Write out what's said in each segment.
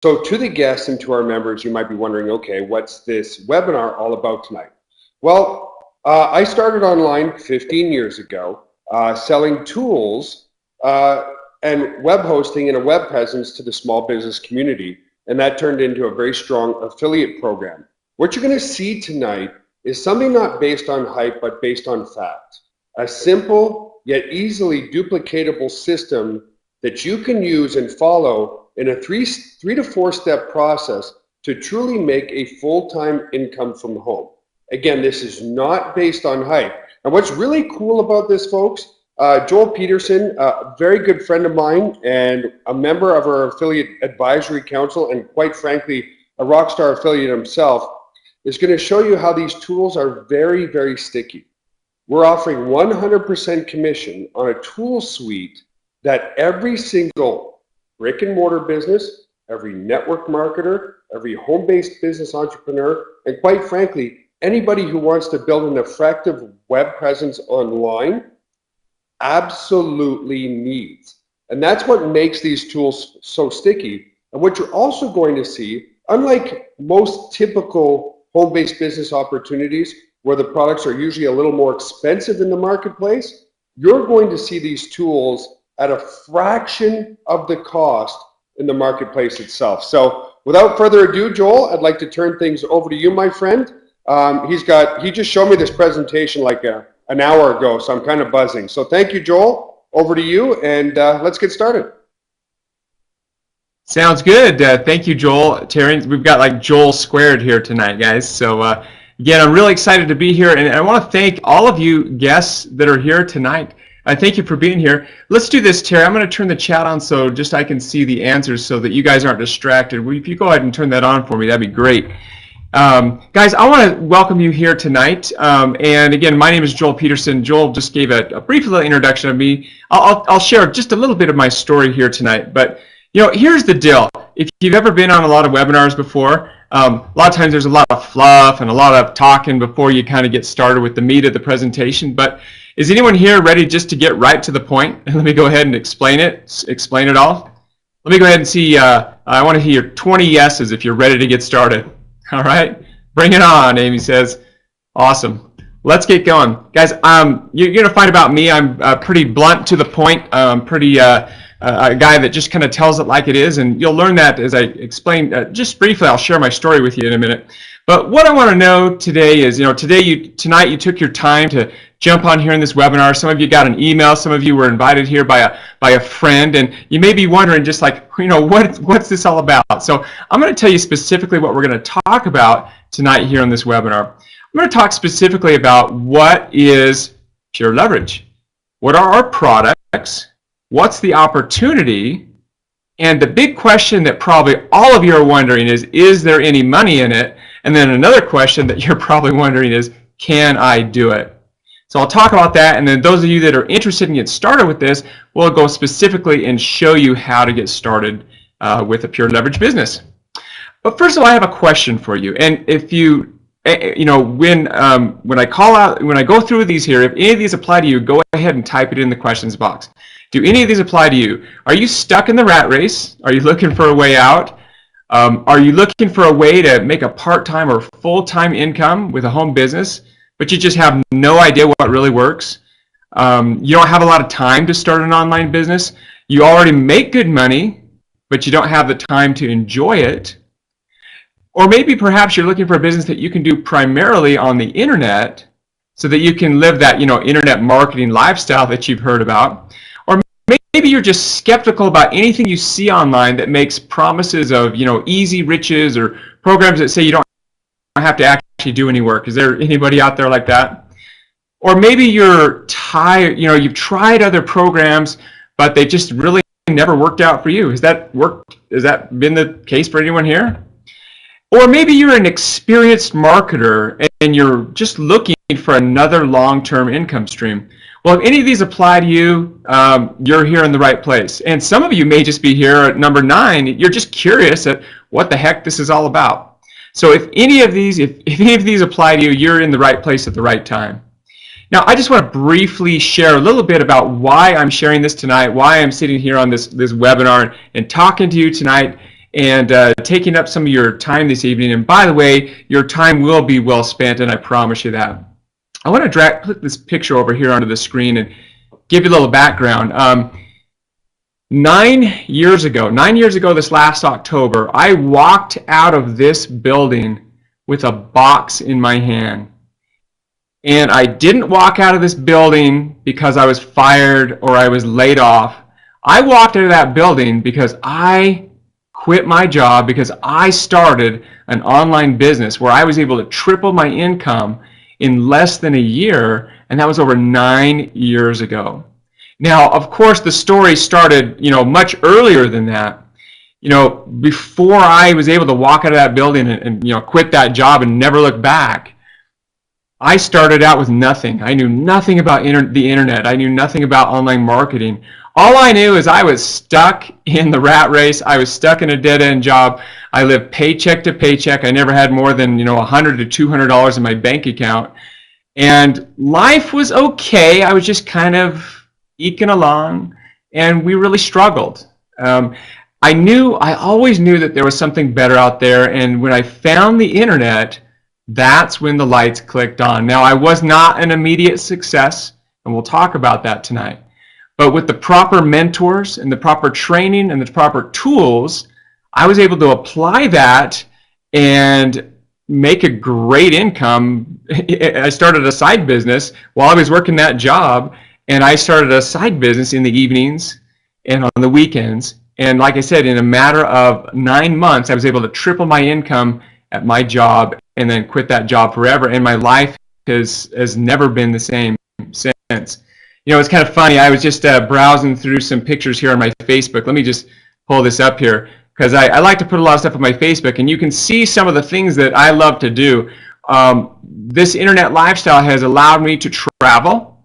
So to the guests and to our members, you might be wondering, okay, what's this webinar all about tonight? Well, I started online 15 years ago selling tools and web hosting and a web presence to the small business community. And that turned into a very strong affiliate program. What you're going to see tonight is something not based on hype, but based on fact. A simple yet easily duplicatable system that you can use and follow in a three to four step process to truly make a full-time income from home. Again, this is not based on hype. And what's really cool about this, folks, Joel Peterson, a very good friend of mine and a member of our affiliate advisory council, and quite frankly, a rockstar affiliate himself, is going to show you how these tools are very, very sticky. We're offering 100% commission on a tool suite that every single brick and mortar business, every network marketer, every home-based business entrepreneur, and quite frankly, anybody who wants to build an effective web presence online absolutely needs. And that's what makes these tools so sticky. And what you're also going to see, unlike most typical home-based business opportunities where the products are usually a little more expensive in the marketplace, you're going to see these tools at a fraction of the cost in the marketplace itself. So without further ado, Joel, I'd like to turn things over to you, my friend. He just showed me this presentation like an hour ago, so I'm kind of buzzing. So thank you, Joel. Over to you, and let's get started. Sounds good. Thank you, Joel. Terrence, we've got like Joel squared here tonight, guys. So again, I'm really excited to be here, and I want to thank all of you guests that are here tonight. Thank you for being here. Let's do this, Terry. I'm going to turn the chat on so just I can see the answers so that you guys aren't distracted. If you go ahead and turn that on for me, that'd be great. Guys, I want to welcome you here tonight. And again, my name is Joel Peterson. Joel just gave a brief little introduction of me. I'll share just a little bit of my story here tonight. But you know, here's the deal. If you've ever been on a lot of webinars before, a lot of times there's a lot of fluff and a lot of talking before you kind of get started with the meat of the presentation. But is anyone here ready just to get right to the point? And let me go ahead and explain it all. Let me go ahead and see. I want to hear 20 yeses if you're ready to get started. All right, bring it on, Amy says. Awesome. Let's get going. Guys, you're going to find about me, I'm pretty blunt to the point, pretty a guy that just kind of tells it like it is, and you'll learn that as I explain. Just briefly, I'll share my story with you in a minute. But what I want to know today is, you know, tonight you took your time to jump on here in this webinar. Some of you got an email, some of you were invited here by a friend, and you may be wondering just like, you know, what's this all about? So I'm going to tell you specifically what we're going to talk about tonight here on this webinar. I'm going to talk specifically about what is Pure Leverage. What are our products? What's the opportunity? And the big question that probably all of you are wondering is there any money in it? And then another question that you're probably wondering is, can I do it? So I'll talk about that, and then those of you that are interested in getting started with this, we'll go specifically and show you how to get started with a Pure Leverage business. But first of all, I have a question for you. And if you know, when I go through these here, if any of these apply to you, go ahead and type it in the questions box. Do any of these apply to you? Are you stuck in the rat race? Are you looking for a way out? Are you looking for a way to make a part-time or full-time income with a home business, but you just have no idea what really works? You don't have a lot of time to start an online business. You already make good money, but you don't have the time to enjoy it. Or maybe perhaps you're looking for a business that you can do primarily on the internet so that you can live that, you know, internet marketing lifestyle that you've heard about. Or maybe you're just skeptical about anything you see online that makes promises of, you know, easy riches or programs that say you don't have to actually do any work. Is there anybody out there like that? Or maybe you're tired, you know, you've tried other programs, but they just really never worked out for you. Has that been the case for anyone here? Or maybe you're an experienced marketer and you're just looking for another long-term income stream. Well, if any of these apply to you, you're here in the right place. And some of you may just be here at number 9. You're just curious at what the heck this is all about. So if any of these apply to you, you're in the right place at the right time. Now, I just want to briefly share a little bit about why I'm sharing this tonight, why I'm sitting here on this webinar and talking to you tonight. and taking up some of your time this evening. And by the way, your time will be well spent, and I promise you that. I want to put this picture over here onto the screen and give you a little background. 9 years ago this last October, I walked out of this building with a box in my hand. And I didn't walk out of this building because I was fired or I was laid off. I walked out of that building because I quit my job, because I started an online business where I was able to triple my income in less than a year, and that was over 9 years ago. Now, of course, the story started, much earlier than that. Before I was able to walk out of that building and quit that job and never look back, I started out with nothing. I knew nothing about the internet. I knew nothing about online marketing. All I knew is I was stuck in the rat race. I was stuck in a dead-end job. I lived paycheck to paycheck. I never had more than $100 to $200 in my bank account. And life was okay. I was just kind of eking along, and we really struggled. I always knew that there was something better out there, and when I found the internet, that's when the lights clicked on. Now, I was not an immediate success, and we'll talk about that tonight. But with the proper mentors and the proper training and the proper tools, I was able to apply that and make a great income. I started a side business while I was working that job, and I started a side business in the evenings and on the weekends. And like I said, in a matter of 9 months, I was able to triple my income at my job and then quit that job forever. And my life has never been the same since. It's kind of funny. I was just browsing through some pictures here on my Facebook. Let me just pull this up here, because I like to put a lot of stuff on my Facebook, and you can see some of the things that I love to do. This internet lifestyle has allowed me to travel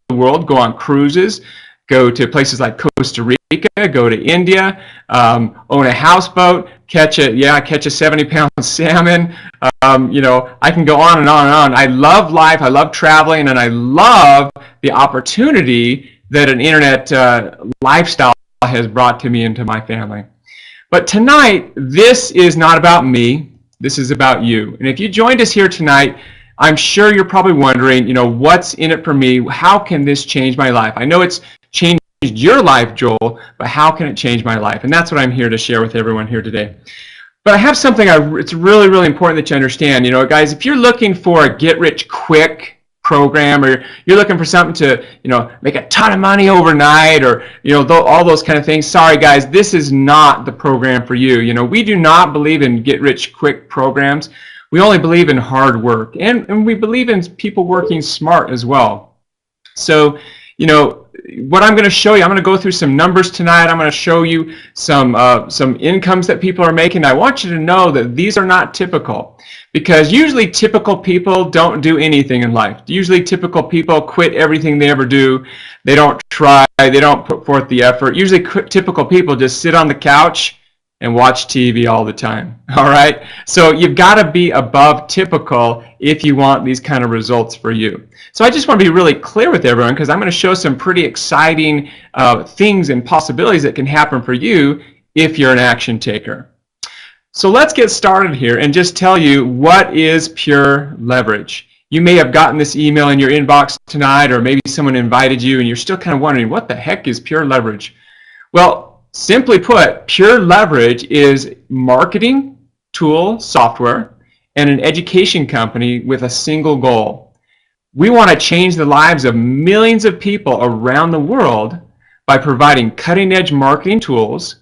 the world, go on cruises, go to places like Costa Rica, go to India, own a houseboat, catch a 70-pound salmon. I can go on and on and on. I love life, I love traveling, and I love the opportunity that an internet lifestyle has brought to me and to my family. But tonight, this is not about me, this is about you. And if you joined us here tonight, I'm sure you're probably wondering, what's in it for me? How can this change my life? I know it's changed your life, Joel, but how can it change my life? And that's what I'm here to share with everyone here today. But I have something it's really, really important that you understand. Guys, if you're looking for a get-rich-quick program, or you're looking for something to, make a ton of money overnight, or, all those kind of things, sorry, guys, this is not the program for you. We do not believe in get-rich-quick programs. We only believe in hard work, and we believe in people working smart as well. So, what I'm going to show you, I'm going to go through some numbers tonight. I'm going to show you some incomes that people are making. I want you to know that these are not typical, because usually typical people don't do anything in life. Usually typical people quit everything they ever do. They don't try. They don't put forth the effort. Usually typical people just sit on the couch and watch TV all the time. All right? So you've got to be above typical if you want these kind of results for you. So I just want to be really clear with everyone, because I'm going to show some pretty exciting things and possibilities that can happen for you if you're an action taker. So let's get started here and just tell you what is Pure Leverage. You may have gotten this email in your inbox tonight, or maybe someone invited you and you're still kind of wondering, what the heck is Pure Leverage? Well, simply put, Pure Leverage is marketing tool software and an education company with a single goal. We want to change the lives of millions of people around the world by providing cutting-edge marketing tools,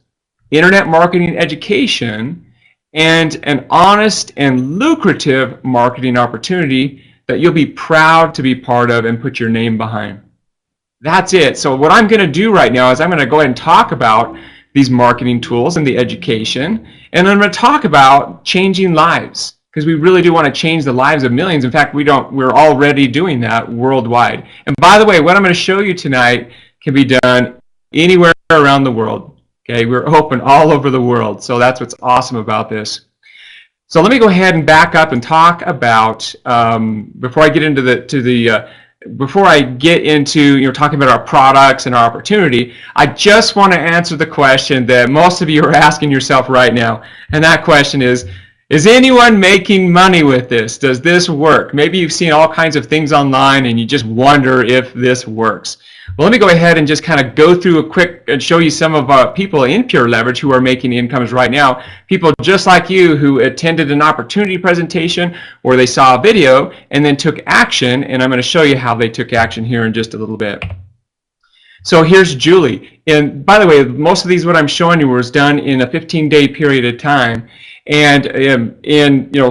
internet marketing education, and an honest and lucrative marketing opportunity that you'll be proud to be part of and put your name behind. That's it. So what I'm going to do right now is I'm going to go ahead and talk about these marketing tools and the education, and I'm going to talk about changing lives, because we really do want to change the lives of millions. In fact, we're already doing that worldwide. And by the way, what I'm going to show you tonight can be done anywhere around the world. Okay, we're open all over the world, so that's what's awesome about this. So let me go ahead and back up and talk about, before I get into the before I get into talking about our products and our opportunity, I just want to answer the question that most of you are asking yourself right now, and that question is anyone making money with this? Does this work? Maybe you've seen all kinds of things online and you just wonder if this works. Well, let me go ahead and just kind of go through a quick and show you some of people in Pure Leverage who are making incomes right now. People just like you who attended an opportunity presentation or they saw a video and then took action, and I'm going to show you how they took action here in just a little bit. So here's Julie. And by the way, most of these what I'm showing you was done in a 15-day period of time. And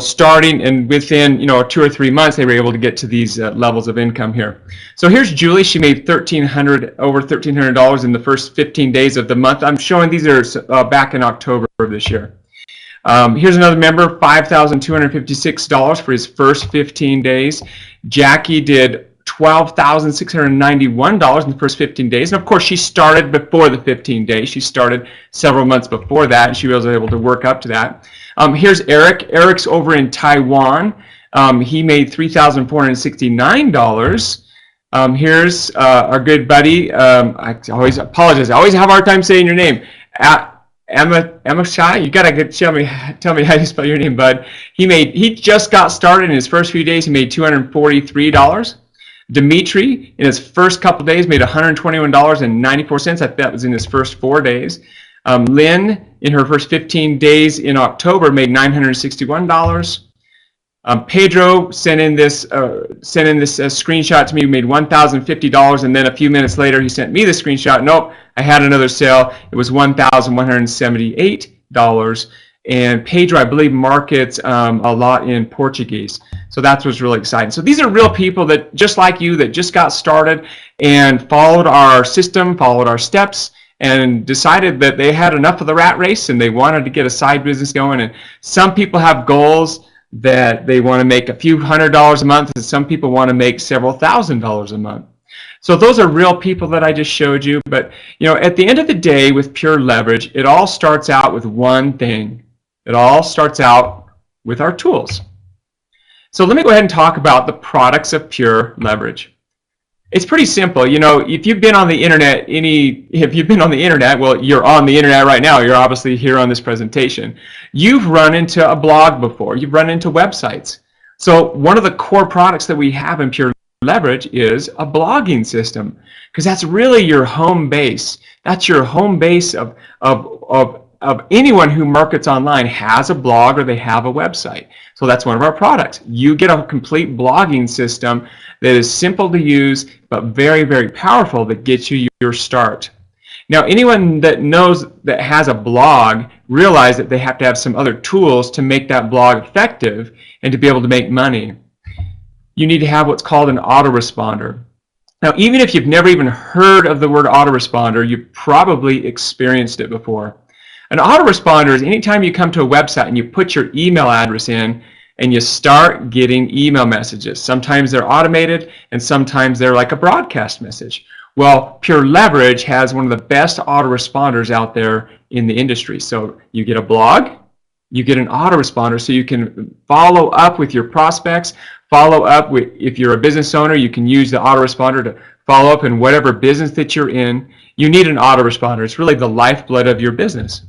starting and within 2 or 3 months, they were able to get to these levels of income here. So here's Julie. She made over $1,300 in the first 15 days of the month. I'm showing these are back in October of this year. Here's another member, $5,256 for his first 15 days. Jackie did $12,691 in the first 15 days. And of course, she started before the 15 days. She started several months before that, and she was able to work up to that. Here's Eric. Eric's over in Taiwan. He made $3,469. Here's our good buddy. I always apologize. I always have a hard time saying your name. Emma Shai, you gotta tell me how you spell your name, bud. He just got started in his first few days. He made $243. Dimitri, in his first couple days, made $121.94. That was in his first 4 days. Lynn, in her first 15 days in October, made $961. Pedro sent in this screenshot to me. He made $1,050, and then a few minutes later, he sent me the screenshot. Nope, I had another sale. It was $1,178. And Pedro, I believe, markets a lot in Portuguese. So that's what's really exciting. So these are real people that, just like you, that just got started and followed our system, followed our steps, and decided that they had enough of the rat race and they wanted to get a side business going. And some people have goals that they want to make a few $100s a month, and some people want to make several $1,000s a month. So those are real people that I just showed you. But at the end of the day, with Pure Leverage, it all starts out with one thing. It all starts out with our tools. So let me go ahead and talk about the products of Pure Leverage. It's pretty simple. If you've been on the internet, well, you're on the internet right now. You're obviously here on this presentation. You've run into a blog before. You've run into websites. So one of the core products that we have in Pure Leverage is a blogging system, because that's really your home base. That's your home base of anyone who markets online has a blog or they have a website. So that's one of our products. You get a complete blogging system that is simple to use but very, very powerful that gets you your start. Now, anyone that has a blog realize that they have to have some other tools to make that blog effective and to be able to make money. You need to have what's called an autoresponder. Now, even if you've never even heard of the word autoresponder, you've probably experienced it before. An autoresponder is anytime you come to a website and you put your email address in and you start getting email messages. Sometimes they're automated and sometimes they're like a broadcast message. Well, Pure Leverage has one of the best autoresponders out there in the industry. So you get a blog, you get an autoresponder so you can follow up with your prospects, follow up with, if you're a business owner, you can use the autoresponder to follow up in whatever business that you're in. You need an autoresponder. It's really the lifeblood of your business.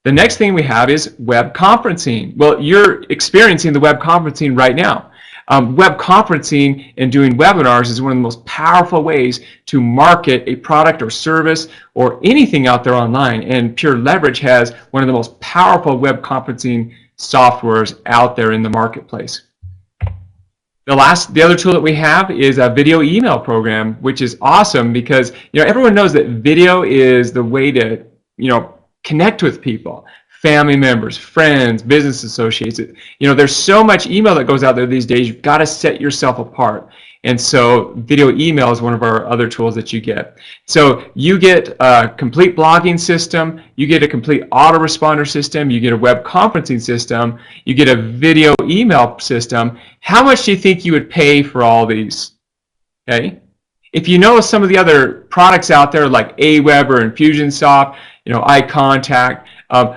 The next thing we have is web conferencing. Well, you're experiencing the web conferencing right now. Web conferencing and doing webinars is one of the most powerful ways to market a product or service or anything out there online. And Pure Leverage has one of the most powerful web conferencing softwares out there in the marketplace. The other tool that we have is a video email program, which is awesome because everyone knows that video is the way to connect with people, family members, friends, business associates. There's so much email that goes out there these days. You've got to set yourself apart. And so video email is one of our other tools that you get. So you get a complete blogging system, you get a complete autoresponder system, you get a web conferencing system, you get a video email system. How much do you think you would pay for all these? Okay. If you know some of the other products out there like Aweber and Infusionsoft, iContact,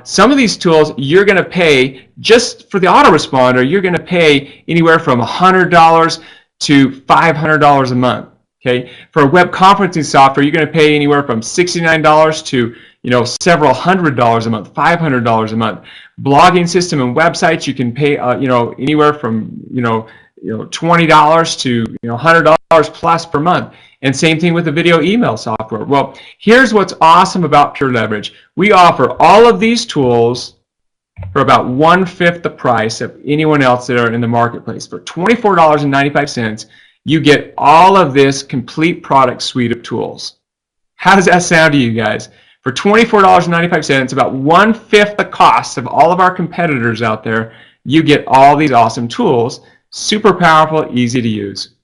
some of these tools you're going to pay just for the autoresponder. You're going to pay anywhere from $100 to $500 a month. Okay, for web conferencing software, you're going to pay anywhere from $69 to several $100s a month, $500 a month. Blogging system and websites, you can pay anywhere from $20 to $100 plus per month. And same thing with the video email software. Well, here's what's awesome about Pure Leverage. We offer all of these tools for about 1/5 the price of anyone else that are in the marketplace. For $24.95, you get all of this complete product suite of tools. How does that sound to you guys? For $24.95, about 1/5 the cost of all of our competitors out there, you get all these awesome tools, super powerful, easy to use.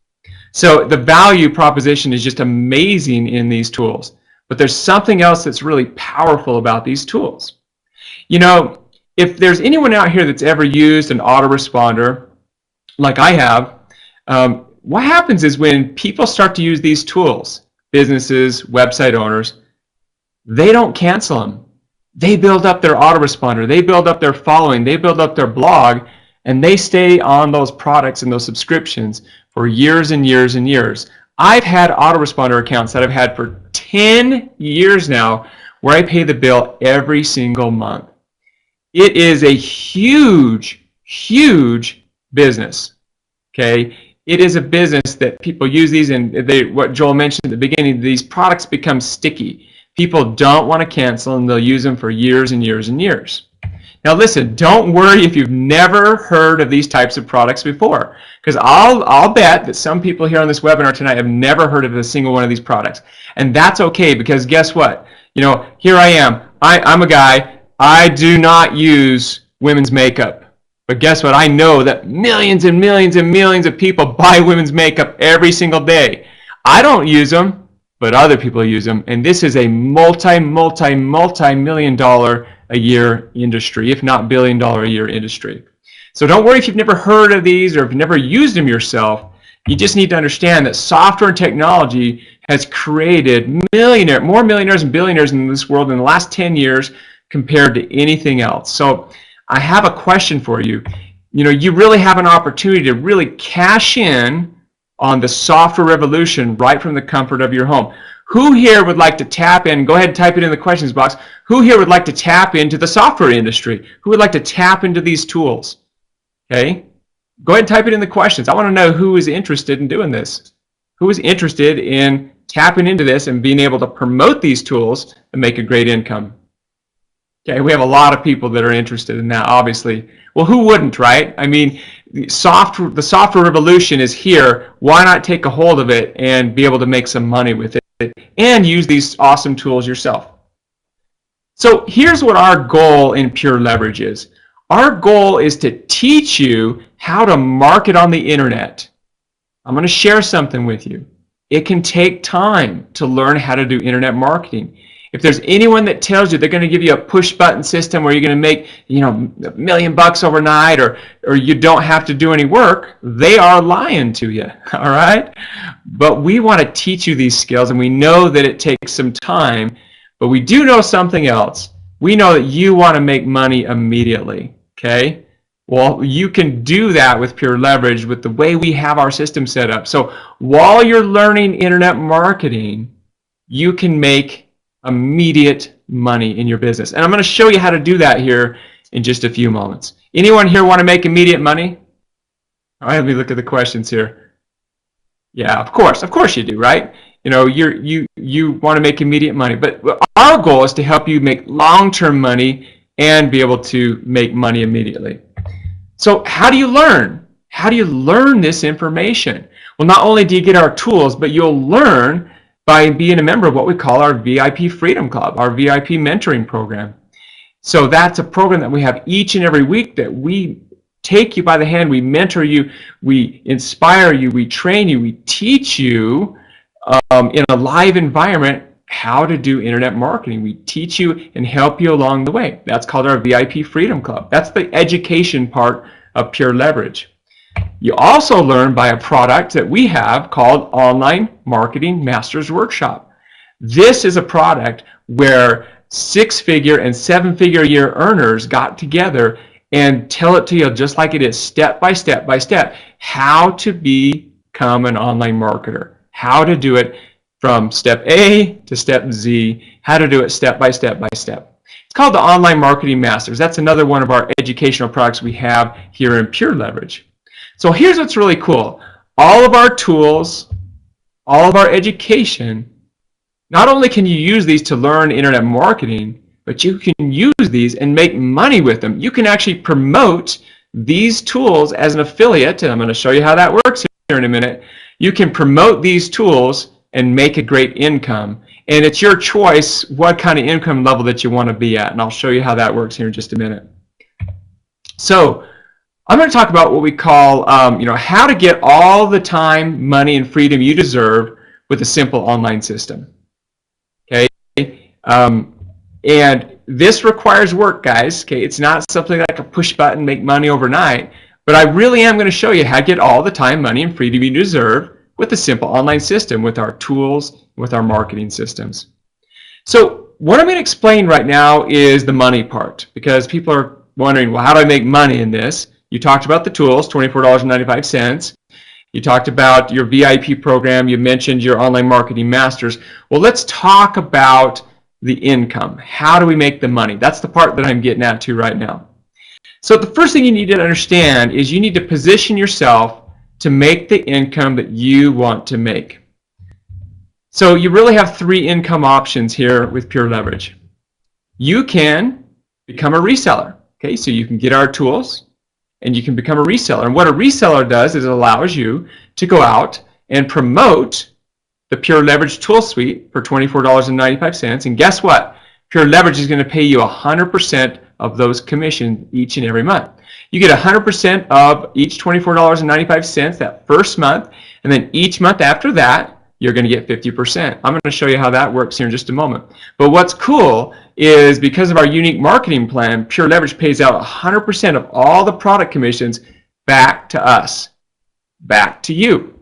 So the value proposition is just amazing in these tools. But there's something else that's really powerful about these tools. If there's anyone out here that's ever used an autoresponder, like I have, what happens is when people start to use these tools, businesses, website owners, they don't cancel them. They build up their autoresponder, they build up their following, they build up their blog, and they stay on those products and those subscriptions for years and years and years. I've had autoresponder accounts that I've had for 10 years now where I pay the bill every single month. It is a huge, huge business. Okay? It is a business that people use these, and what Joel mentioned at the beginning, these products become sticky. People don't want to cancel, and they'll use them for years and years and years. Now listen, don't worry if you've never heard of these types of products before, because I'll bet that some people here on this webinar tonight have never heard of a single one of these products. And that's okay, because guess what? Here I am. I'm a guy. I do not use women's makeup. But guess what? I know that millions and millions and millions of people buy women's makeup every single day. I don't use them, but other people use them. And this is a multi-million dollar a year industry, if not billion-dollar a year industry. So don't worry if you've never heard of these or if you've never used them yourself. You just need to understand that software and technology has created more millionaires and billionaires in this world in the last 10 years compared to anything else. So I have a question for you. You really have an opportunity to really cash in on the software revolution right from the comfort of your home. Who here would like to tap in? Go ahead and type it in the questions box. Who here would like to tap into the software industry? Who would like to tap into these tools? Okay? Go ahead and type it in the questions. I want to know who is interested in doing this. Who is interested in tapping into this and being able to promote these tools and make a great income? Okay, we have a lot of people that are interested in that, obviously. Well, who wouldn't, right? I mean, the software revolution is here. Why not take a hold of it and be able to make some money with it and use these awesome tools yourself? So here's what our goal in Pure Leverage is. Our goal is to teach you how to market on the internet. I'm going to share something with you. It can take time to learn how to do internet marketing. If there's anyone that tells you they're going to give you a push button system where you're going to make $1 million overnight or you don't have to do any work, they are lying to you. All right? But we want to teach you these skills, and we know that it takes some time, but we do know something else. We know that you want to make money immediately. Okay? Well, you can do that with Pure Leverage with the way we have our system set up. So while you're learning internet marketing, you can make immediate money in your business. And I'm going to show you how to do that here in just a few moments. Anyone here want to make immediate money? All right, let me look at the questions here. Yeah, of course you do, right? You want to make immediate money, but our goal is to help you make long-term money and be able to make money immediately. So how do you learn? How do you learn this information? Well, not only do you get our tools, but you'll learn by being a member of what we call our VIP Freedom Club, our VIP mentoring program. So that's a program that we have each and every week that we take you by the hand, we mentor you, we inspire you, we train you, we teach you in a live environment how to do internet marketing. We teach you and help you along the way. That's called our VIP Freedom Club. That's the education part of Pure Leverage. You also learn by a product that we have called Online Marketing Masters Workshop. This is a product where 6-figure and 7-figure a year earners got together and tell it to you just like it is, step by step by step, how to become become an online marketer. How to do it from step A to step Z, how to do it step by step by step. It's called the Online Marketing Masters. That's another one of our educational products we have here in Pure Leverage. So here's what's really cool. All of our tools, all of our education, not only can you use these to learn internet marketing, but you can use these and make money with them. You can actually promote these tools as an affiliate, and I'm going to show you how that works here in a minute. You can promote these tools and make a great income. And it's your choice what kind of income level that you want to be at. And I'll show you how that works here in just a minute. So I'm going to talk about what we call, how to get all the time, money, and freedom you deserve with a simple online system. Okay? And this requires work, guys. Okay? It's not something like a push button, make money overnight. But I really am going to show you how to get all the time, money, and freedom you deserve with a simple online system, with our tools, with our marketing systems. So what I'm going to explain right now is the money part, because people are wondering, well, how do I make money in this? You talked about the tools, $24.95. You talked about your VIP program. You mentioned your Online Marketing Masters. Well, let's talk about the income. How do we make the money? That's the part that I'm getting at to right now. So the first thing you need to understand is you need to position yourself to make the income that you want to make. So you really have three income options here with Pure Leverage. You can become a reseller. Okay, so you can get our tools and you can become a reseller. And what a reseller does is it allows you to go out and promote the Pure Leverage tool suite for $24.95. And guess what? Pure Leverage is going to pay you 100% of those commissions each and every month. You get 100% of each $24.95 that first month, and then each month after that, you're going to get 50%. I'm going to show you how that works here in just a moment. But what's cool is because of our unique marketing plan, Pure Leverage pays out 100% of all the product commissions back to us, back to you.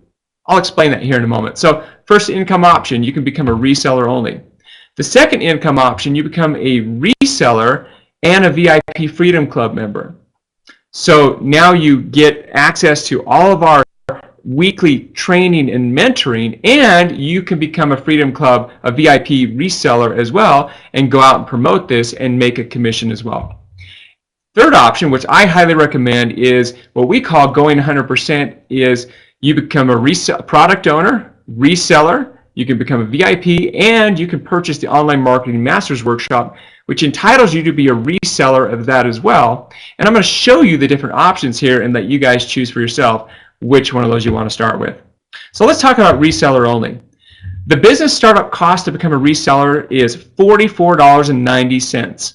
I'll explain that here in a moment. So first income option, you can become a reseller only. The second income option, you become a reseller and a VIP Freedom Club member. So now you get access to all of our weekly training and mentoring, and you can become a Freedom Club, a VIP reseller as well, and go out and promote this and make a commission as well. Third option, which I highly recommend, is what we call going 100%, is you become a product owner, reseller, you can become a VIP, and you can purchase the Online Marketing Masters Workshop, which entitles you to be a reseller of that as well. And I'm going to show you the different options here and let you guys choose for yourself which one of those you want to start with. So let's talk about reseller only. The business startup cost to become a reseller is $44.90.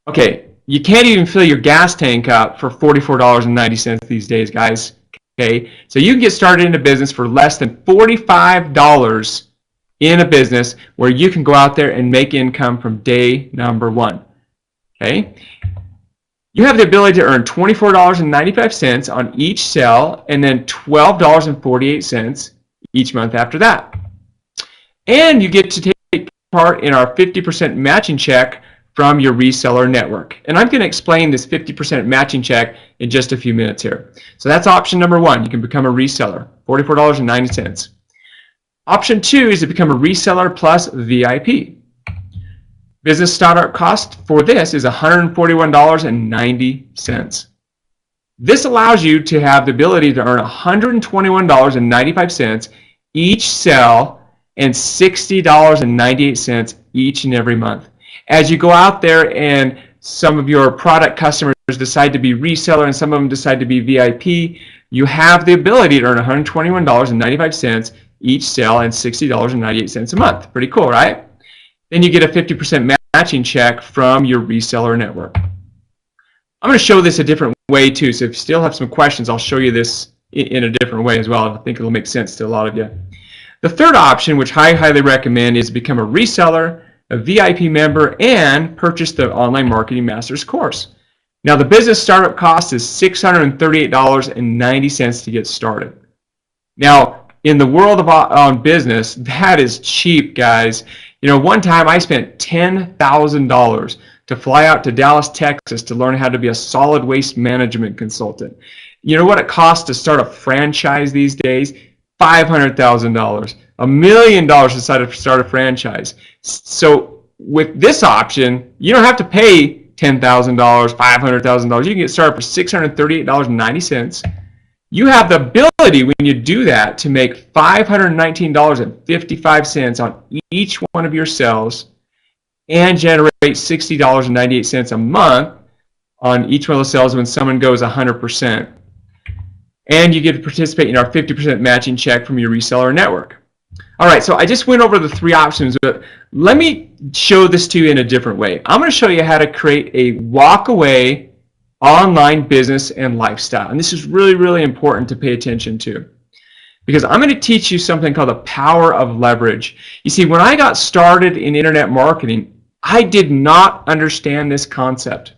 Okay, you can't even fill your gas tank up for $44.90 these days, guys. Okay, so you can get started in a business for less than $45 in a business where you can go out there and make income from day number one. Okay, you have the ability to earn $24.95 on each sale and then $12.48 each month after that. And you get to take part in our 50% matching check from your reseller network. And I'm going to explain this 50% matching check in just a few minutes here. So that's option number one. You can become a reseller, $44.90. Option two is to become a reseller plus VIP. Business startup cost for this is $141.90. This allows you to have the ability to earn $121.95 each sale and $60.98 each and every month. As you go out there and some of your product customers decide to be reseller and some of them decide to be VIP, you have the ability to earn $121.95 each sale and $60.98 a month. Pretty cool, right? Then you get a 50% matching check from your reseller network. I'm going to show this a different way too, so if you still have some questions, I'll show you this in a different way as well. I think it'll make sense to a lot of you. The third option, which I highly recommend, is become a reseller, a VIP member, and purchase the Online Marketing Masters course. Now, the business startup cost is $638.90 to get started. Now, in the world of business, that is cheap, guys. You know, one time I spent $10,000 to fly out to Dallas, Texas to learn how to be a solid waste management consultant. You know what it costs to start a franchise these days? $500,000, $1 million to start a franchise. So with this option, you don't have to pay $10,000, $500,000. You can get started for $638.90. You have the ability when you do that to make $519.55 on each one of your sales and generate $60.98 a month on each one of those sales when someone goes 100%. And you get to participate in our 50% matching check from your reseller network. All right, so I just went over the 3 options, but let me show this to you in a different way. I'm going to show you how to create a walk-away online business and lifestyle. And this is really, really important to pay attention to, because I'm going to teach you something called the power of leverage. You see, when I got started in internet marketing, I did not understand this concept.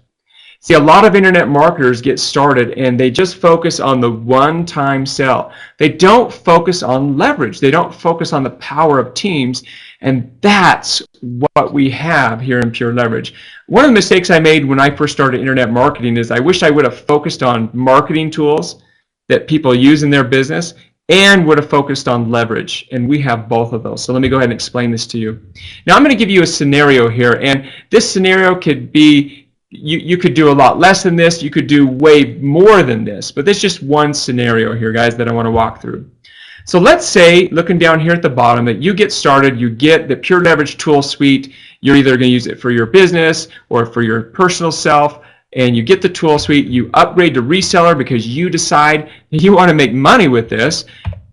See, a lot of internet marketers get started and they just focus on the one-time sell. They don't focus on leverage. They don't focus on the power of teams, and that's what we have here in Pure Leverage. One of the mistakes I made when I first started internet marketing is I wish I would have focused on marketing tools that people use in their business and would have focused on leverage, and we have both of those. So let me go ahead and explain this to you. Now I'm going to give you a scenario here, and this scenario could be you could do a lot less than this, you could do way more than this, but there's just one scenario here, guys, that I want to walk through. So let's say, looking down here at the bottom, that you get started, you get the Pure Leverage tool suite, you're either going to use it for your business or for your personal self, and you get the tool suite, you upgrade to reseller because you decide that you want to make money with this.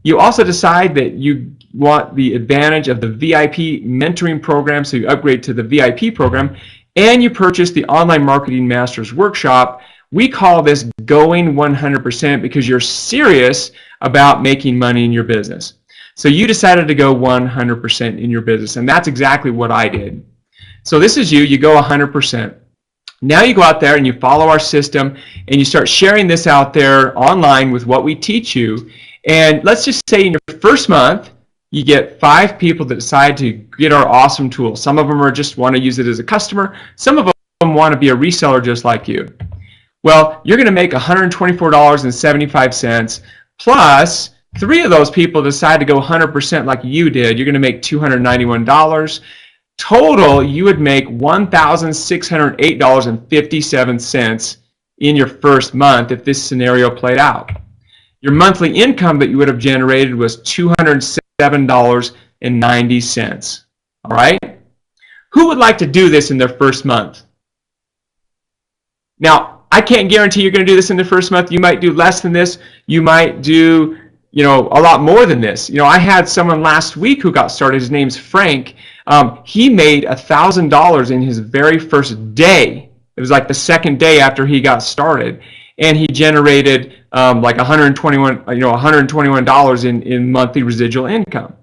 You also decide that you want the advantage of the VIP mentoring program, so you upgrade to the VIP program, and you purchase the Online Marketing Masters Workshop. We call this going 100% because you're serious about making money in your business. So you decided to go 100% in your business, and that's exactly what I did. So this is you go 100%. Now you go out there and you follow our system and you start sharing this out there online with what we teach you. And let's just say in your first month, you get 5 people that decide to get our awesome tool. Some of them are just want to use it as a customer. Some of them want to be a reseller just like you. Well, you're going to make $124.75 plus 3 of those people decide to go 100% like you did. You're going to make $291. Total, you would make $1,608.57 in your first month if this scenario played out. Your monthly income that you would have generated was $207.90. All right? Who would like to do this in their first month? Now, I can't guarantee you're going to do this in the first month. You might do less than this. You might do, a lot more than this. I had someone last week who got started. His name's Frank. He made $1,000 in his very first day. It was like the second day after he got started, and he generated like $121 in monthly residual income.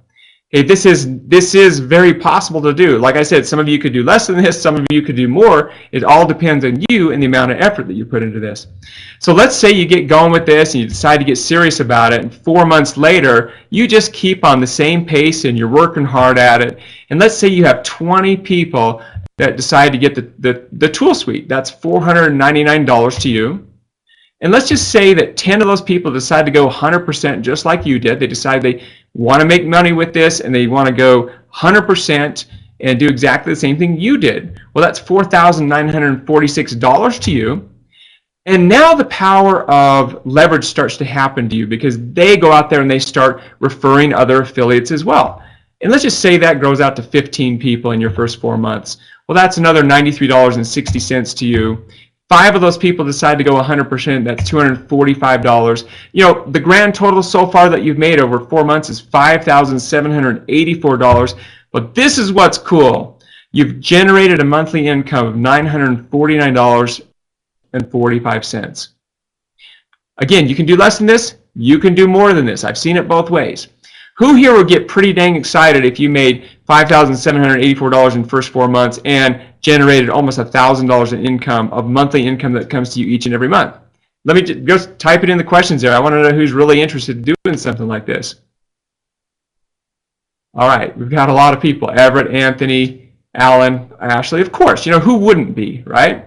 Okay, this is very possible to do. Like I said, some of you could do less than this, some of you could do more. It all depends on you and the amount of effort that you put into this. So let's say you get going with this and you decide to get serious about it, and 4 months later, you just keep on the same pace and you're working hard at it. And let's say you have 20 people that decide to get the tool suite. That's $499 to you. And let's just say that 10 of those people decide to go 100% just like you did. They decide they want to make money with this and they want to go 100% and do exactly the same thing you did. Well, that's $4,946 to you. And now the power of leverage starts to happen to you because they go out there and they start referring other affiliates as well. And let's just say that grows out to 15 people in your first 4 months. Well, that's another $93.60 to you. 5 of those people decide to go 100%, that's $245. The grand total so far that you've made over 4 months is $5,784. But this is what's cool. You've generated a monthly income of $949.45. Again, you can do less than this. You can do more than this. I've seen it both ways. Who here would get pretty dang excited if you made $5,784 in the first 4 months and generated almost $1,000 in income, of monthly income that comes to you each and every month? Let me just type it in the questions there. I want to know who's really interested in doing something like this. All right, we've got a lot of people. Everett, Anthony, Alan, Ashley, of course. Who wouldn't be, right?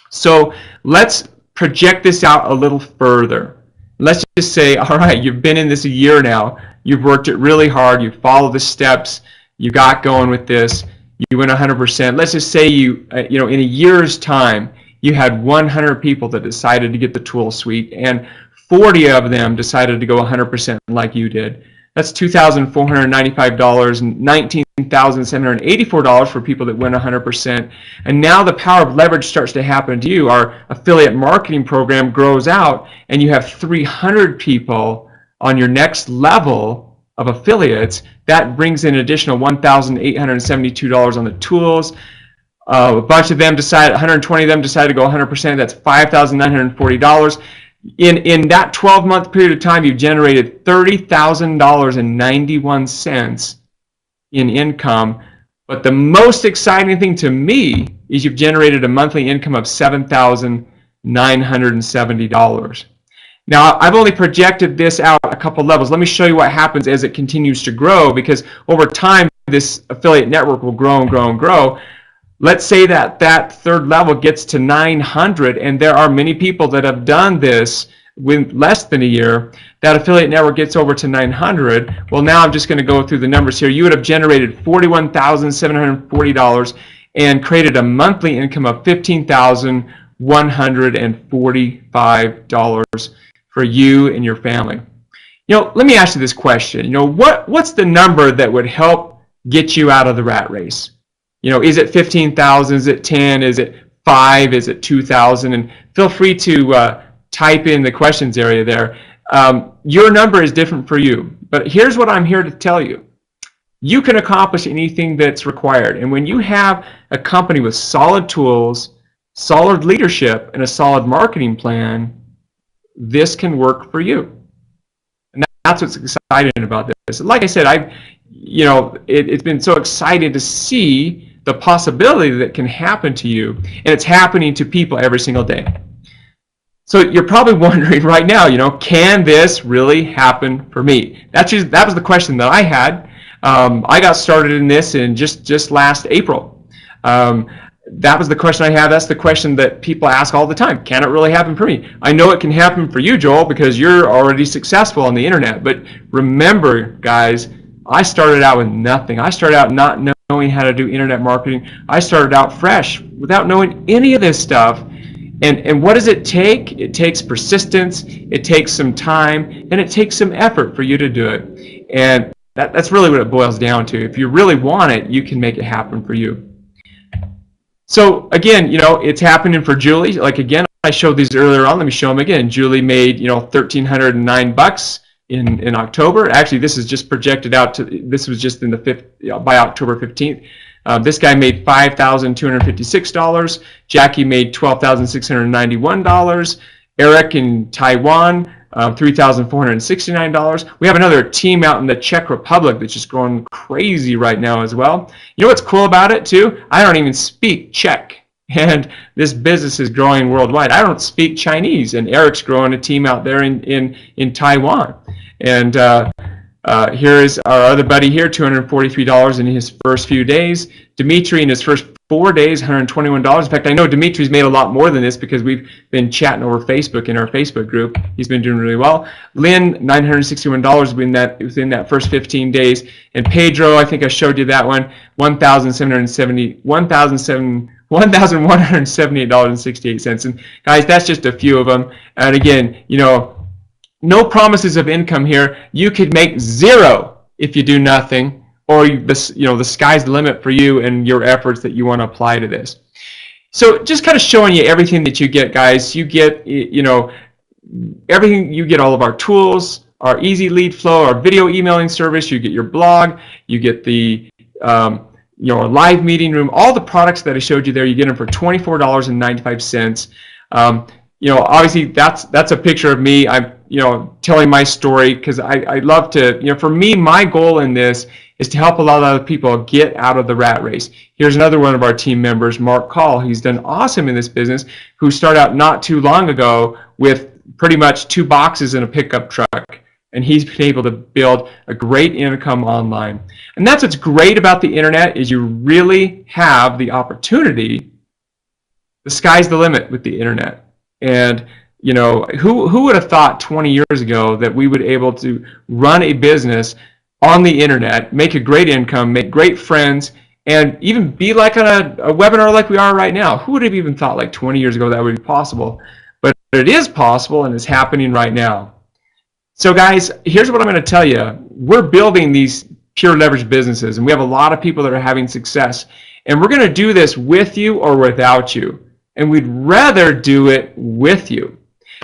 So let's project this out a little further. Let's just say, all right, you've been in this a year now. You've worked it really hard. You followed the steps. You got going with this. You went 100%. Let's just say in a year's time, you had 100 people that decided to get the tool suite, and 40 of them decided to go 100% like you did. That's $2,495 and $19,784 for people that went 100%. And now the power of leverage starts to happen to you. Our affiliate marketing program grows out, and you have 300 people on your next level of affiliates. That brings in an additional $1,872 on the tools. A bunch of them 120 of them decided to go 100%. That's $5,940. In that 12-month period of time, you've generated $30,091 in income. But the most exciting thing to me is you've generated a monthly income of $7,970. Now, I've only projected this out a couple levels. Let me show you what happens as it continues to grow, because over time, this affiliate network will grow and grow and grow. Let's say that third level gets to 900, and there are many people that have done this with less than a year. That affiliate network gets over to 900. Well, now I'm just going to go through the numbers here. You would have generated $41,740 and created a monthly income of $15,145 for you and your family. Let me ask you this question. What's the number that would help get you out of the rat race? Is it 15,000? Is it 10? Is it 5? Is it 2,000? And feel free to type in the questions area there. Your number is different for you, but here's what I'm here to tell you. You can accomplish anything that's required. And when you have a company with solid tools, solid leadership, and a solid marketing plan, this can work for you. And that's what's exciting about this. Like I said, it's been so exciting to see the possibility that can happen to you, and it's happening to people every single day. So you're probably wondering right now, can this really happen for me? That was the question that I had. I got started in this in just last April. That was the question I have. That's the question that people ask all the time. Can it really happen for me? I know it can happen for you, Joel, because you're already successful on the internet. But remember, guys, I started out with nothing. I started out not knowing how to do internet marketing. I started out fresh without knowing any of this stuff. And what does it take? It takes persistence, it takes some time, and it takes some effort for you to do it. And that's really what it boils down to. If you really want it, you can make it happen for you. So again, it's happening for Julie. Like again, I showed these earlier on. Let me show them again. Julie made $1,309 in October. Actually, this is just projected out to. This was just in the by October 15th. This guy made $5,256. Jackie made $12,691. Eric in Taiwan, $3,469. We have another team out in the Czech Republic that's just going crazy right now as well. You know what's cool about it too? I don't even speak Czech, and this business is growing worldwide. I don't speak Chinese, and Eric's growing a team out there in Taiwan. And here is our other buddy here, $243 in his first few days. Dimitri in his first 4 days, $121. In fact, I know Dimitri's made a lot more than this because we've been chatting over Facebook in our Facebook group. He's been doing really well. Lynn, $961 within that first 15 days. And Pedro, I think I showed you that one, $1,178.68. And guys, that's just a few of them. And again, no promises of income here. You could make zero if you do nothing, or the sky's the limit for you and your efforts that you want to apply to this. So just kind of showing you everything that you get, guys. You get everything. You get all of our tools, our easy lead flow, our video emailing service. You get your blog. You get the our live meeting room. All the products that I showed you there, you get them for $24.95. Obviously that's a picture of me. I'm telling my story because I love to, for me, my goal in this is to help a lot of other people get out of the rat race. Here's another one of our team members, Mark Call. He's done awesome in this business, who started out not too long ago with pretty much 2 boxes in a pickup truck. and he's been able to build a great income online. And that's what's great about the internet, is you really have the opportunity. The sky's the limit with the internet. And you know, who would have thought 20 years ago that we would be able to run a business on the internet, make a great income, make great friends, and even be like on a webinar like we are right now? Who would have even thought like 20 years ago that would be possible? But it is possible, and it's happening right now. So guys, here's what I'm going to tell you. We're building these pure leverage businesses, and we have a lot of people that are having success. And we're going to do this with you or without you. And we'd rather do it with you.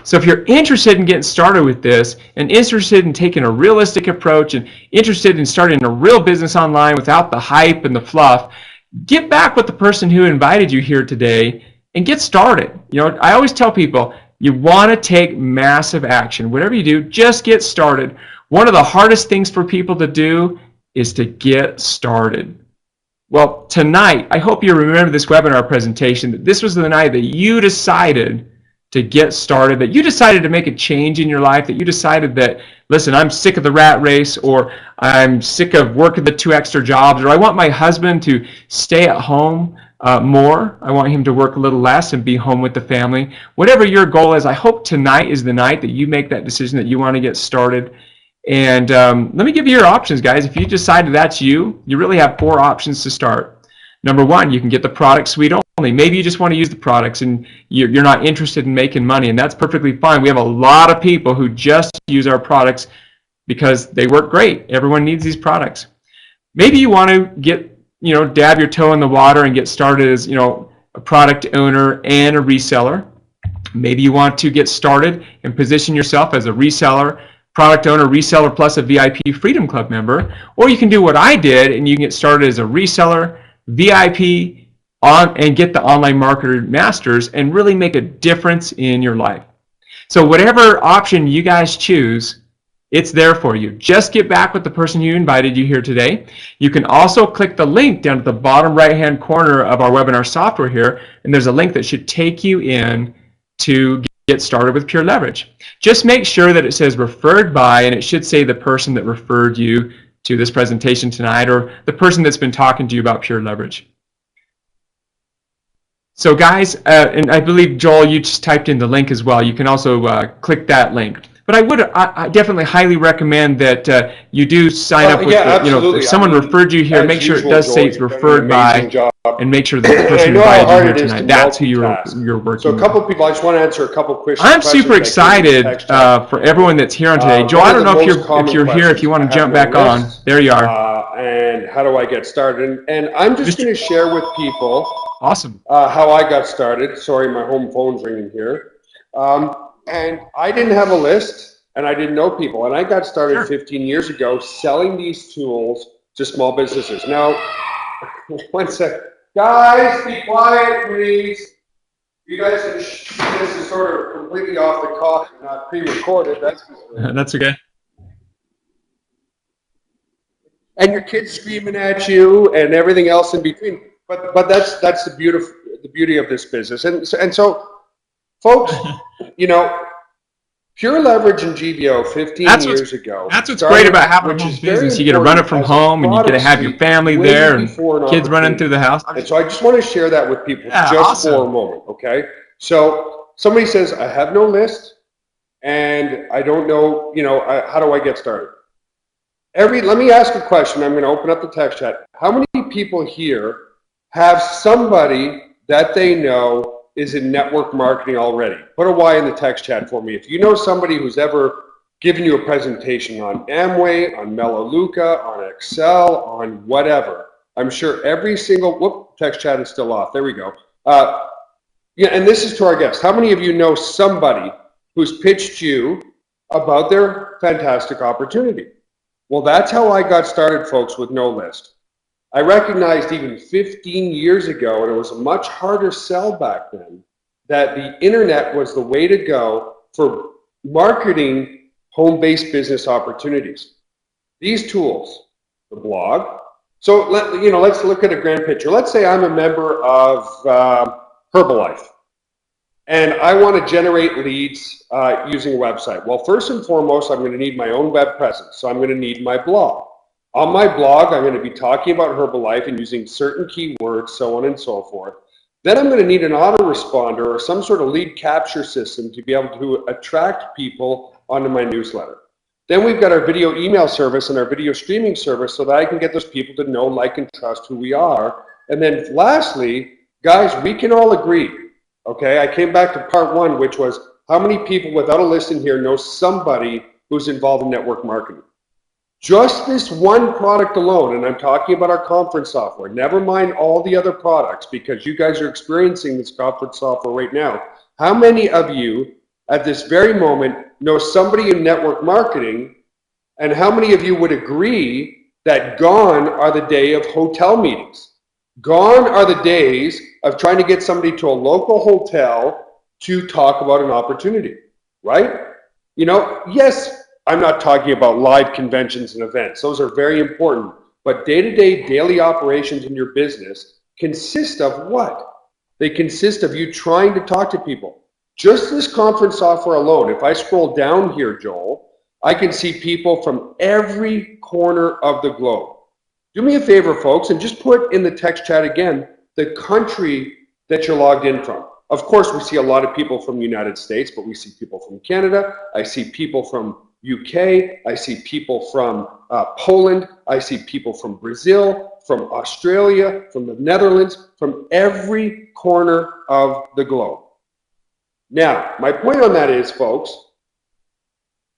So if you're interested in getting started with this, and interested in taking a realistic approach, and interested in starting a real business online without the hype and the fluff, get back with the person who invited you here today and get started. You know, I always tell people, you want to take massive action. Whatever you do, just get started. One of the hardest things for people to do is to get started. Well, tonight, I hope you remember this webinar presentation, that this was the night that you decided to get started, that you decided to make a change in your life, that you decided that, listen, I'm sick of the rat race, or I'm sick of working the 2 extra jobs, or I want my husband to stay at home more. I want him to work a little less and be home with the family. Whatever your goal is, I hope tonight is the night that you make that decision that you want to get started. And let me give you your options, guys. If you decide that's you really have 4 options to start. Number 1, you can get the product suite only. Maybe you just want to use the products and you're not interested in making money, and that's perfectly fine. We have a lot of people who just use our products because they work great. Everyone needs these products. Maybe you want to get, dab your toe in the water and get started as, a product owner and a reseller. Maybe you want to get started and position yourself as a reseller, product owner, reseller, plus a VIP Freedom Club member. Or you can do what I did, and you can get started as a reseller, VIP, and get the Online Marketer Masters and really make a difference in your life. So whatever option you guys choose, it's there for you. Just get back with the person who invited you here today. You can also click the link down at the bottom right-hand corner of our webinar software here, and there's a link that should take you in to get started with Pure Leverage. Just make sure that it says referred by, and it should say the person that referred you to this presentation tonight, or the person that's been talking to you about Pure Leverage. So guys, and I believe, Joel, you just typed in the link as well. You can also click that link. But I definitely highly recommend that you do sign up with, if someone referred you here, make sure it does say it's referred by, and make sure that the person invited you here tonight, that's who you're working with. So a couple of people, I just want to answer a couple questions. I'm super excited for everyone that's here on today. Joel, I don't know if you're here, if you want to jump back on. There you are. And how do I get started? And I'm just going to share with people how I got started. Sorry, my home phone's ringing here. And I didn't have a list, and I didn't know people. And I got started 15 years ago selling these tools to small businesses. Now, one sec. Guys, be quiet, please. You guys can this is sort of completely off the cuff, not pre-recorded. That's okay. And your kids screaming at you and everything else in between. But that's the beauty of this business. And so folks, Pure Leverage and GVO 15 years ago. That's what's great about having a home business. You get to run it from home, and you get to have your family there, and kids running through the house. And so I just want to share that with people just for a moment, okay? So somebody says, I have no list, and I don't know, how do I get started? Let me ask a question. I'm going to open up the text chat. How many people here have somebody that they know is in network marketing already? Put a Y in the text chat for me. If you know somebody who's ever given you a presentation on Amway, on Melaleuca, on Excel, on whatever, I'm sure every single, text chat is still off. There we go. And this is to our guests. How many of you know somebody who's pitched you about their fantastic opportunity? Well, that's how I got started, folks, with no list. I recognized even 15 years ago, and it was a much harder sell back then, that the internet was the way to go for marketing home-based business opportunities. These tools, the blog. So let's look at a grand picture. Let's say I'm a member of Herbalife. and I want to generate leads using a website. Well, first and foremost, I'm going to need my own web presence. So I'm going to need my blog. On my blog, I'm going to be talking about Herbalife and using certain keywords, so on and so forth. Then I'm going to need an autoresponder or some sort of lead capture system to be able to attract people onto my newsletter. Then we've got our video email service and our video streaming service so that I can get those people to know, like, and trust who we are. And then lastly, guys, we can all agree, okay? I came back to part one, which was how many people without a list in here know somebody who's involved in network marketing? Just this one product alone, and I'm talking about our conference software, never mind all the other products, because you guys are experiencing this conference software right now. How many of you at this very moment know somebody in network marketing, and how many of you would agree that gone are the day of hotel meetings? Gone are the days of trying to get somebody to a local hotel to talk about an opportunity, right? You know, yes, I'm not talking about live conventions and events. Those are very important. But day-to-day, daily operations in your business consist of what? They consist of you trying to talk to people. Just this conference software alone, if I scroll down here, Joel, I can see people from every corner of the globe. Do me a favor, folks, and just put in the text chat again the country that you're logged in from. Of course, we see a lot of people from the United States, but we see people from Canada. I see people from UK, I see people from Poland, I see people from Brazil, from Australia, from the Netherlands, from every corner of the globe. Now, my point on that is, folks,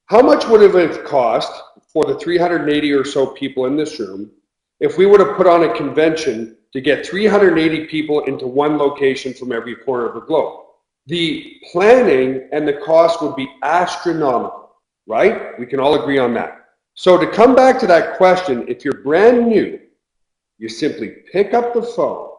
how much would it have cost for the 380 or so people in this room if we would have put on a convention to get 380 people into one location from every corner of the globe? The planning and the cost would be astronomical. Right? We can all agree on that. So to come back to that question, if you're brand new, you simply pick up the phone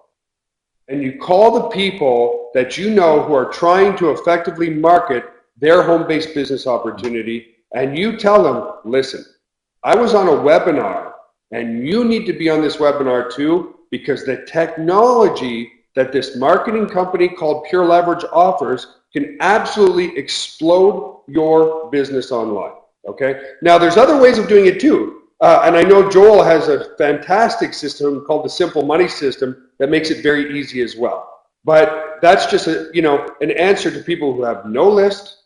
and you call the people that you know who are trying to effectively market their home-based business opportunity, and you tell them, listen, I was on a webinar and you need to be on this webinar too, because the technology that this marketing company called Pure Leverage offers can absolutely explode your business online, okay? Now, there's other ways of doing it too. And I know Joel has a fantastic system called the Simple Money System that makes it very easy as well. But that's just an answer to people who have no list,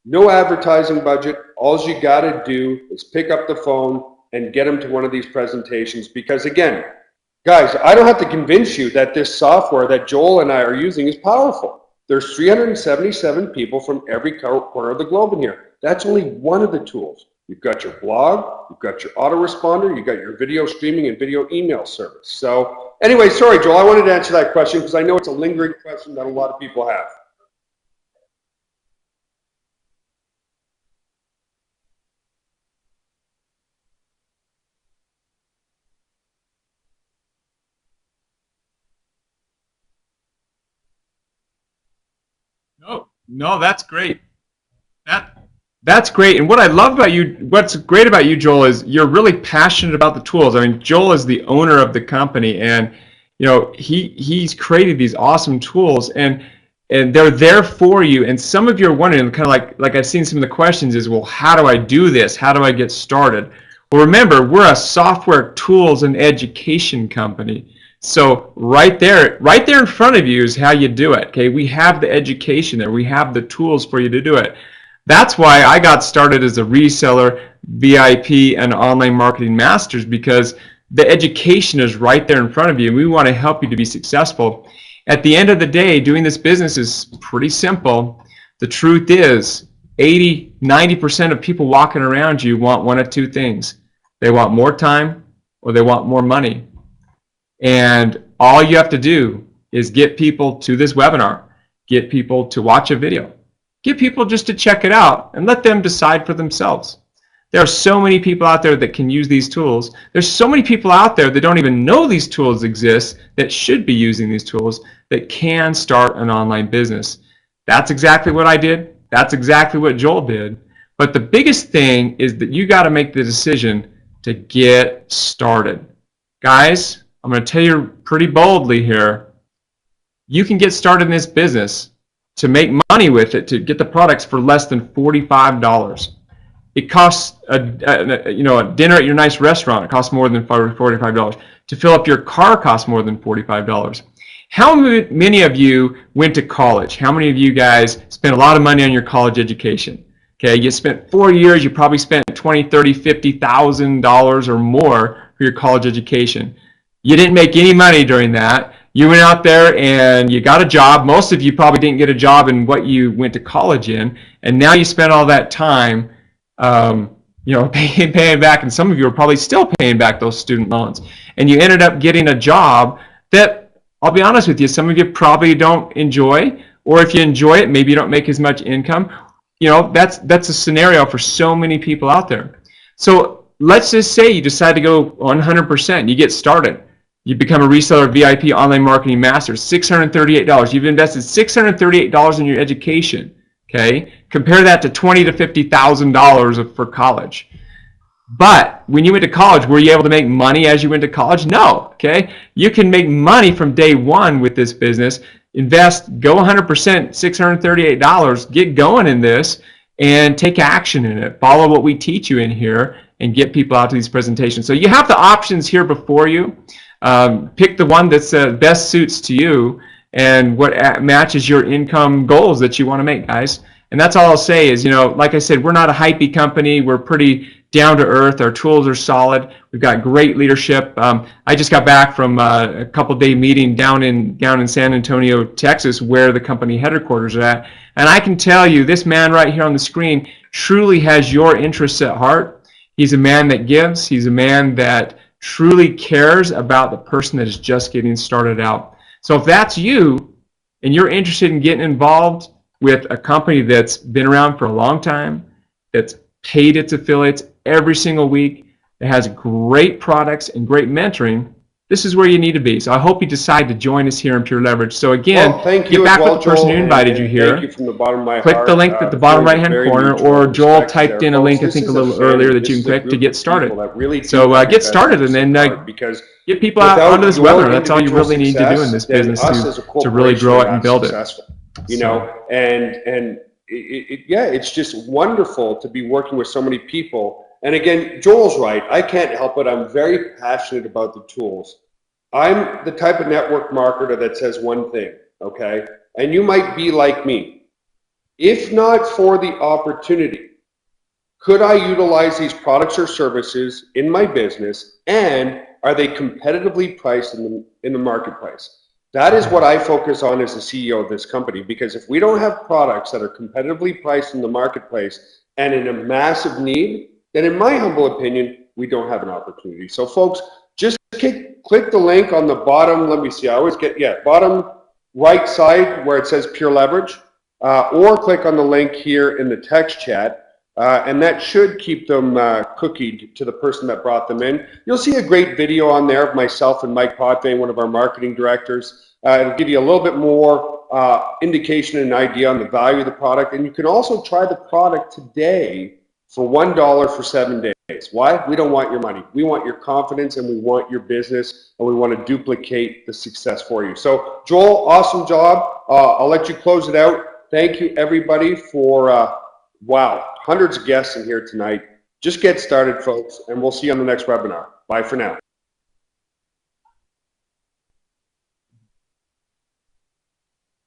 no advertising budget. All you gotta do is pick up the phone and get them to one of these presentations, because again, guys, I don't have to convince you that this software that Joel and I are using is powerful. There's 377 people from every corner of the globe in here. That's only one of the tools. You've got your blog, you've got your autoresponder, you've got your video streaming and video email service. So anyway, sorry, Joel, I wanted to answer that question because I know it's a lingering question that a lot of people have. No, that's great. That's great. And what I love about you, what's great about you, Joel, is you're really passionate about the tools. I mean, Joel is the owner of the company, and he's created these awesome tools, and they're there for you. And some of you are wondering, kind of like I've seen some of the questions is, well, how do I do this? How do I get started? Well, remember, we're a software tools and education company. So right there in front of you is how you do it. Okay, we have the education there. We have the tools for you to do it. That's why I got started as a reseller, VIP, and online marketing masters, because the education is right there in front of you, and we want to help you to be successful. At the end of the day, doing this business is pretty simple. The truth is 80-90% of people walking around you want one of two things. They want more time or they want more money. And all you have to do is get people to this webinar, get people to watch a video, get people just to check it out, and let them decide for themselves. There are so many people out there that can use these tools. There's so many people out there that don't even know these tools exist, that should be using these tools, that can start an online business. That's exactly what I did. That's exactly what Joel did. But the biggest thing is that you got to make the decision to get started. Guys, I'm going to tell you pretty boldly here, you can get started in this business to make money with it to get the products for less than $45. It costs a dinner at your nice restaurant. It costs more than $45. To fill up your car costs more than $45. How many of you went to college? How many of you guys spent a lot of money on your college education? Okay, you spent 4 years. You probably spent $20,000, $30,000, $50,000 or more for your college education. You didn't make any money during that. You went out there and you got a job. Most of you probably didn't get a job in what you went to college in, and now you spent all that time paying back, and some of you are probably still paying back those student loans. And you ended up getting a job that, I'll be honest with you, some of you probably don't enjoy, or if you enjoy it, maybe you don't make as much income. That's a scenario for so many people out there. So let's just say you decide to go 100%. You get started. You become a reseller VIP online marketing master. $638. You've invested $638 in your education. Okay, compare that to $20,000 to $50,000 for college. But when you went to college, were you able to make money as you went to college? No. Okay, you can make money from day one with this business. Invest, go 100%, $638. Get going in this and take action in it. Follow what we teach you in here and get people out to these presentations. So you have the options here before you. Pick the one that's best suits to you and what matches your income goals that you want to make, guys. And that's all I'll say is, like I said, we're not a hypey company. We're pretty down to earth. Our tools are solid. We've got great leadership. I just got back from a couple-day meeting down in San Antonio, Texas, where the company headquarters are at. And I can tell you, this man right here on the screen truly has your interests at heart. He's a man that gives. He's a man that truly cares about the person that is just getting started out. So if that's you and you're interested in getting involved with a company that's been around for a long time, that's paid its affiliates every single week, that has great products and great mentoring, this is where you need to be. So I hope you decide to join us here in Pure Leverage. So again, get back with the person who invited you here. Thank you from the bottom of my click heart. the link at the bottom right-hand corner, or Joel typed in a link, I think, a little earlier that you can click to get started. So get started and then get people out onto this webinar. That's all you really need to do in this business to really grow it and build it. And it's just wonderful to be working with so many people. And again, Joel's right. I can't help it. I'm very passionate about the tools. I'm the type of network marketer that says one thing, okay? And you might be like me. If not for the opportunity, could I utilize these products or services in my business, and are they competitively priced in the marketplace? That is what I focus on as the CEO of this company, because if we don't have products that are competitively priced in the marketplace and in a massive need, then in my humble opinion, we don't have an opportunity. So folks, just click the link on the bottom, let me see, I always get, bottom right side where it says Pure Leverage, or click on the link here in the text chat, and that should keep them cookied to the person that brought them in. You'll see a great video on there of myself and Mike Potvin, one of our marketing directors. It'll give you a little bit more indication and idea on the value of the product, and you can also try the product today for $1 for 7 days. Why? We don't want your money. We want your confidence, and we want your business, and we want to duplicate the success for you. So Joel, awesome job. I'll let you close it out. Thank you everybody for, wow, hundreds of guests in here tonight. Just get started, folks, and we'll see you on the next webinar. Bye for now.